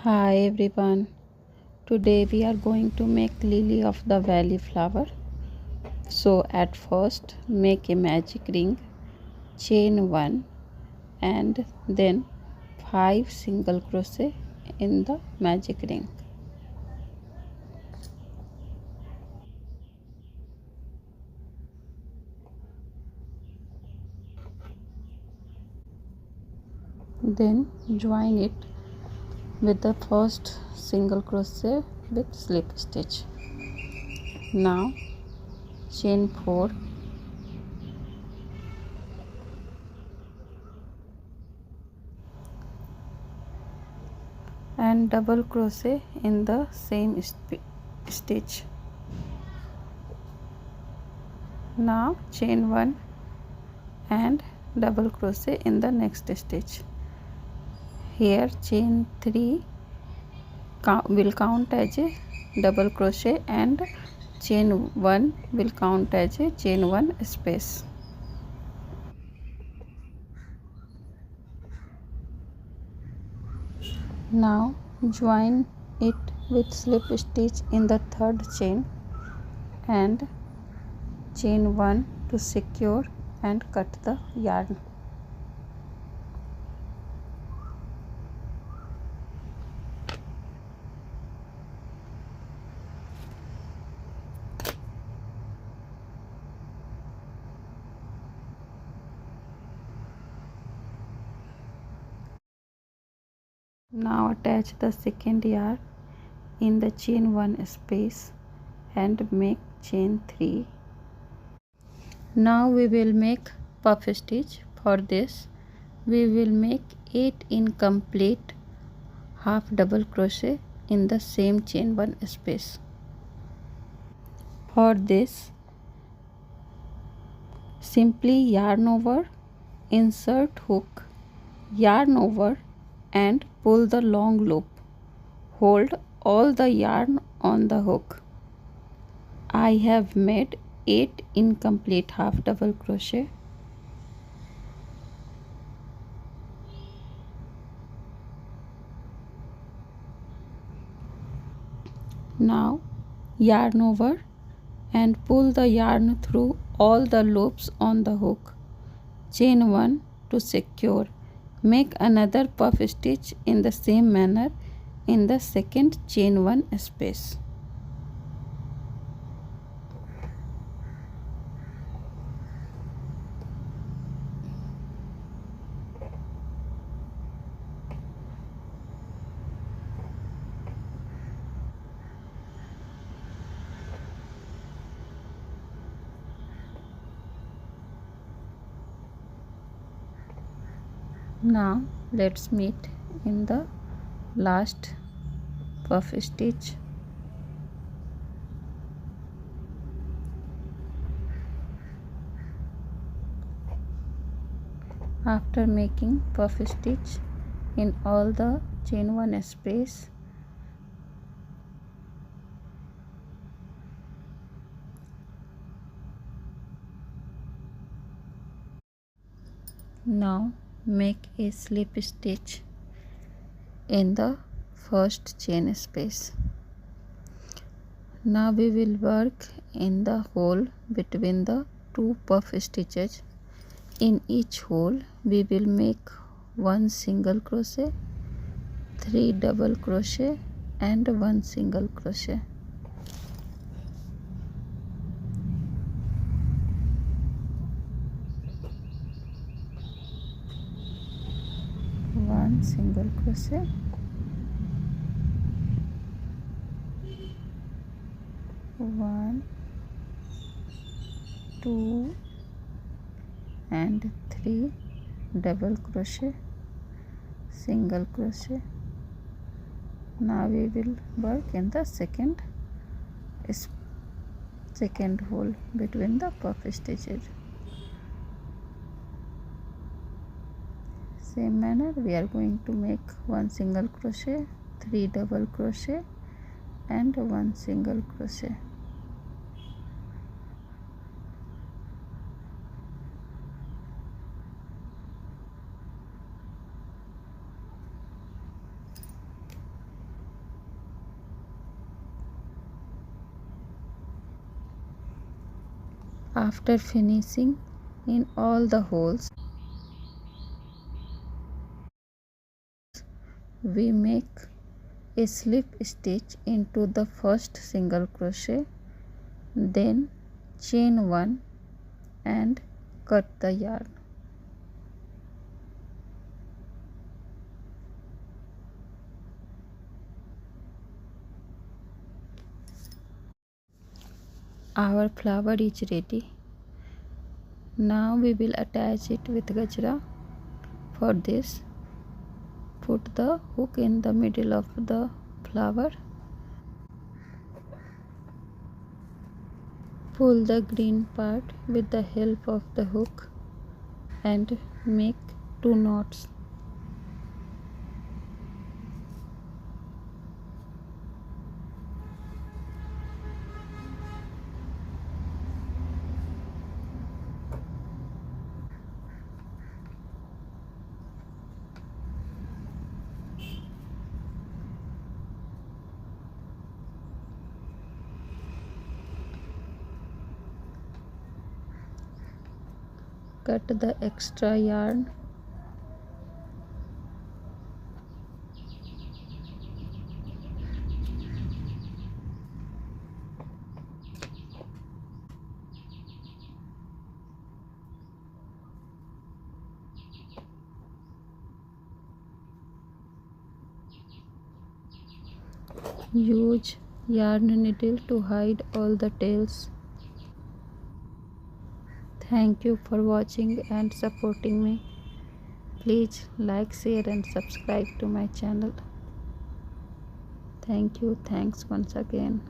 Hi everyone. Today we are going to make lily of the valley flower. So at first make a magic ring, chain 1 and then 5 single crochet in the magic ring. Then join it with the first single crochet with slip stitch. Now chain 4 and double crochet in the same stitch. Now chain 1 and double crochet in the next stitch. Here chain 3 will count as a double crochet and chain 1 will count as a chain 1 space. Now join it with slip stitch in the third chain and chain 1 to secure and cut the yarn. Now attach the second yarn in the chain 1 space and make chain 3. Now we will make puff stitch. For this we will make 8 incomplete half double crochet in the same chain 1 space. For this simply yarn over, insert hook, yarn over and pull the long loop. Hold all the yarn on the hook. I have made 8 incomplete half double crochet. Now yarn over and pull the yarn through all the loops on the hook. Chain 1 to secure. Make another puff stitch in the same manner in the second chain 1 space. Now let's meet in the last puff stitch. After making puff stitch in all the chain 1 space, now make a slip stitch in the first chain space. Now we will work in the hole between the two puff stitches. In each hole we will make 1 single crochet, 3 double crochet and 1 single crochet. One single crochet, one, two and 3 double crochet, single crochet. Now we will work in the second hole between the puff stitches. Same manner we are going to make 1 single crochet, 3 double crochet and 1 single crochet. After finishing in all the holes, we make a slip stitch into the first single crochet, then chain 1 and cut the yarn. Our flower is ready. Now we will attach it with gajra. For this, put the hook in the middle of the flower. Pull the green part with the help of the hook and make 2 knots. Cut the extra yarn. Use yarn needle to hide all the tails. Thank you for watching and supporting me. Please like, share and subscribe to my channel. Thank you. Thanks once again.